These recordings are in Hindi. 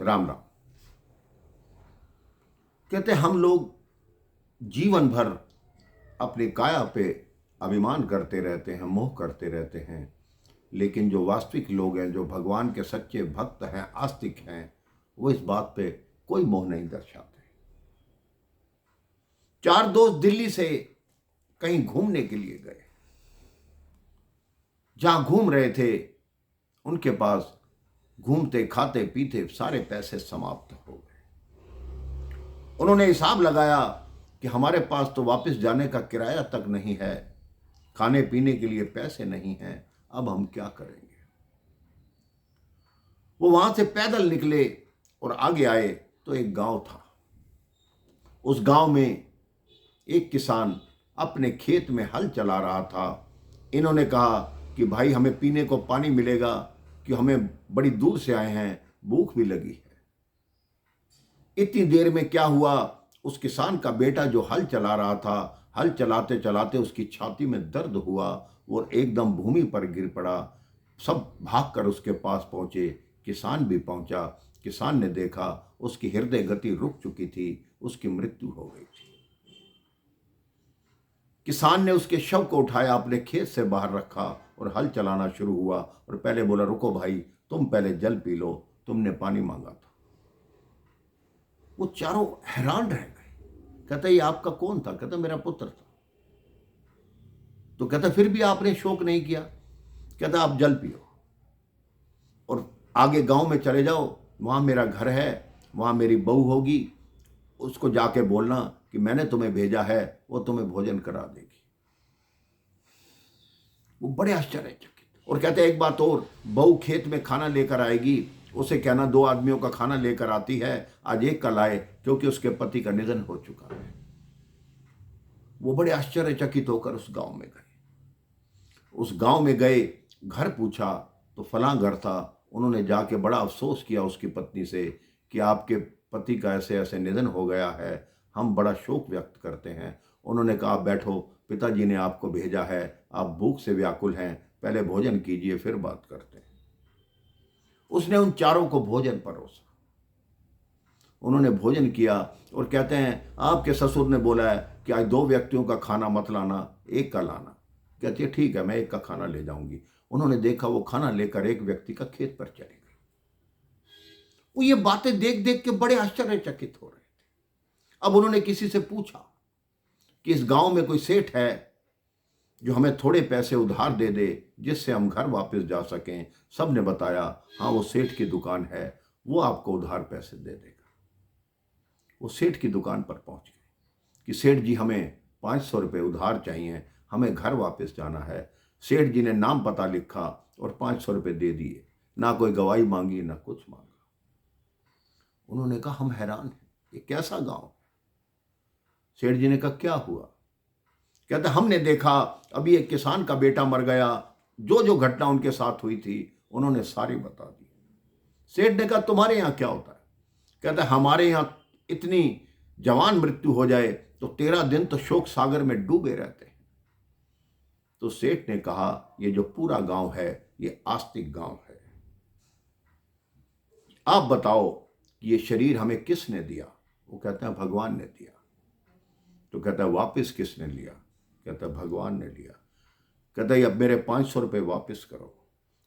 राम राम। कहते हम लोग जीवन भर अपनी काया पे अभिमान करते रहते हैं, मोह करते रहते हैं, लेकिन जो वास्तविक लोग हैं, जो भगवान के सच्चे भक्त हैं, आस्तिक हैं, वो इस बात पे कोई मोह नहीं दर्शाते। चार दोस्त दिल्ली से कहीं घूमने के लिए गए। जहां घूम रहे थे उनके पास घूमते खाते पीते सारे पैसे समाप्त हो गए। उन्होंने हिसाब लगाया कि हमारे पास तो वापस जाने का किराया तक नहीं है, खाने पीने के लिए पैसे नहीं हैं, अब हम क्या करेंगे। वो वहां से पैदल निकले और आगे आए तो एक गांव था। उस गांव में एक किसान अपने खेत में हल चला रहा था। इन्होंने कहा कि भाई हमें पीने को पानी मिलेगा, कि हमें बड़ी दूर से आए हैं, भूख भी लगी है। इतनी देर में क्या हुआ, उस किसान का बेटा जो हल चला रहा था, हल चलाते चलाते उसकी छाती में दर्द हुआ और एकदम भूमि पर गिर पड़ा। सब भागकर उसके पास पहुंचे, किसान भी पहुंचा। किसान ने देखा उसकी हृदय गति रुक चुकी थी, उसकी मृत्यु हो गई थी। किसान ने उसके शव को उठाया, अपने खेत से बाहर रखा और हल चलाना शुरू हुआ और पहले बोला, रुको भाई, तुम पहले जल पी लो, तुमने पानी मांगा था। वो चारों हैरान रह गए। कहता ये आपका कौन था? कहता मेरा पुत्र था। तो कहता फिर भी आपने शोक नहीं किया? कहता आप जल पियो और आगे गांव में चले जाओ, वहां मेरा घर है, वहां मेरी बहू होगी, उसको जाके बोलना कि मैंने तुम्हें भेजा है, वो तुम्हें भोजन करा देगी। वो बड़े आश्चर्यचकित। और कहते एक बात और, बहू खेत में खाना लेकर आएगी, उसे कहना 2 आदमियों का खाना लेकर आती है, आज एक का लाए, क्योंकि उसके पति का निधन हो चुका है। वो बड़े आश्चर्यचकित होकर उस गांव में गए। उस गांव में गए, घर पूछा तो फलां घर था। उन्होंने जाके बड़ा अफसोस किया उसकी पत्नी से कि आपके पति का ऐसे ऐसे निधन हो गया है, हम बड़ा शोक व्यक्त करते हैं। उन्होंने कहा बैठो, पिताजी ने आपको भेजा है, आप भूख से व्याकुल हैं, पहले भोजन कीजिए फिर बात करते हैं। उसने उन चारों को भोजन परोसा। उन्होंने भोजन किया और कहते हैं आपके ससुर ने बोला है कि आज 2 व्यक्तियों का खाना मत लाना, एक का लाना। कहती है ठीक है, मैं एक का खाना ले जाऊंगी। उन्होंने देखा वो खाना लेकर एक व्यक्ति का खेत पर चले गए। वो ये बातें देख देख के बड़े आश्चर्यचकित हो रहे थे। अब उन्होंने किसी से पूछा कि इस गांव में कोई सेठ है जो हमें थोड़े पैसे उधार दे दे, जिससे हम घर वापस जा सकें। सब ने बताया हाँ वो सेठ की दुकान है, वो आपको उधार पैसे दे देगा। वो सेठ की दुकान पर पहुंच गए कि सेठ जी हमें 500 रुपये उधार चाहिए, हमें घर वापस जाना है। सेठ जी ने नाम पता लिखा और 500 रुपये दे दिए, ना कोई गवाही मांगी ना कुछ मांगा। उन्होंने कहा हम हैरान हैं, ये कैसा गांव है? सेठ जी ने कहा क्या हुआ? कहता हमने देखा अभी एक किसान का बेटा मर गया, जो जो घटना उनके साथ हुई थी उन्होंने सारी बता दी। सेठ ने कहा तुम्हारे यहाँ क्या होता है? कहता हमारे यहाँ इतनी जवान मृत्यु हो जाए तो 13 दिन तो शोक सागर में डूबे रहते हैं। तो सेठ ने कहा ये जो पूरा गांव है ये आस्तिक गांव है। आप बताओ कि ये शरीर हमें किसने दिया? वो कहते हैं भगवान ने दिया। तो कहता है वापस किसने लिया? कहता है भगवान ने लिया। कहता है अब मेरे 500 रुपये वापस करो,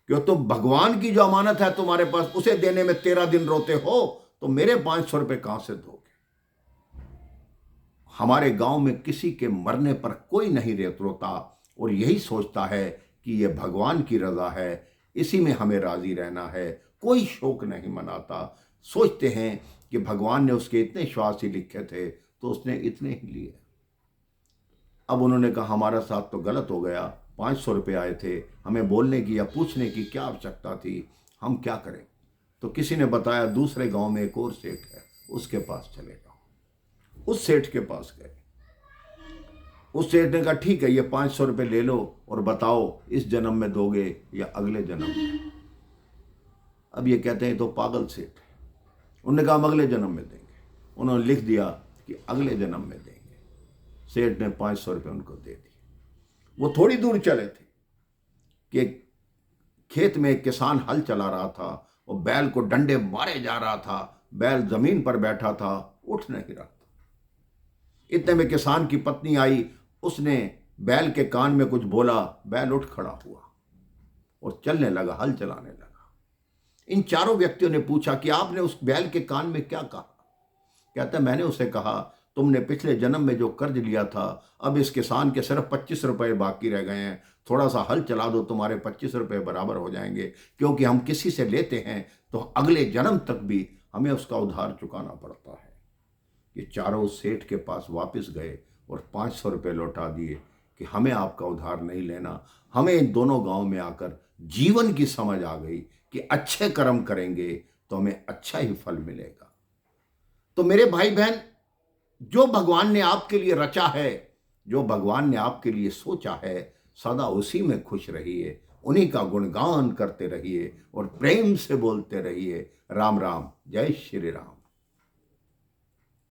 क्यों तुम भगवान की जो अमानत है तुम्हारे पास, उसे देने में 13 दिन रोते हो, तो मेरे 500 रुपये कहां से दोगे? हमारे गांव में किसी के मरने पर कोई नहीं रोता और यही सोचता है कि यह भगवान की रजा है, इसी में हमें राजी रहना है, कोई शोक नहीं मनाता। सोचते हैं कि भगवान ने उसके इतने श्वास ही लिखे थे तो उसने इतने ही लिए। अब उन्होंने कहा हमारा साथ तो गलत हो गया, 500 रुपये आए थे, हमें बोलने की या पूछने की क्या आवश्यकता थी, हम क्या करें? तो किसी ने बताया दूसरे गांव में एक और सेठ है, उसके पास चले जाओ। उस सेठ के पास गए। उस सेठ ने कहा ठीक है, ये 500 रुपये ले लो और बताओ इस जन्म में दोगे या अगले जन्म में? अब ये कहते हैं तो पागल सेठ है। उन्होंने कहा हम अगले जन्म में देंगे। उन्होंने लिख दिया कि अगले जन्म में देंगे। सेठ ने 500 रुपये उनको दे दिए। वो थोड़ी दूर चले थे कि खेत में एक किसान हल चला रहा था, और बैल को डंडे मारे जा रहा था। बैल जमीन पर बैठा था, उठ नहीं रहा था। इतने में किसान की पत्नी आई, उसने बैल के कान में कुछ बोला, बैल उठ खड़ा हुआ और चलने लगा, हल चलाने लगा। इन चारों व्यक्तियों ने पूछा कि आपने उस बैल के कान में क्या कहा? कहता है, मैंने उसे कहा, तुमने पिछले जन्म में जो कर्ज लिया था, अब इस किसान के सिर्फ 25 रुपए बाकी रह गए हैं, थोड़ा सा हल चला दो, तुम्हारे 25 रुपए बराबर हो जाएंगे। क्योंकि हम किसी से लेते हैं तो अगले जन्म तक भी हमें उसका उधार चुकाना पड़ता है। ये चारों उस सेठ के पास वापस गए और 500 रुपये लौटा दिए कि हमें आपका उधार नहीं लेना। हमें इन दोनों गांव में आकर जीवन की समझ आ गई कि अच्छे कर्म करेंगे तो हमें अच्छा ही फल मिलेगा। तो मेरे भाई बहन, जो भगवान ने आपके लिए रचा है, जो भगवान ने आपके लिए सोचा है, सदा उसी में खुश रहिए, उन्हीं का गुणगान करते रहिए और प्रेम से बोलते रहिए। राम राम, जय श्री राम।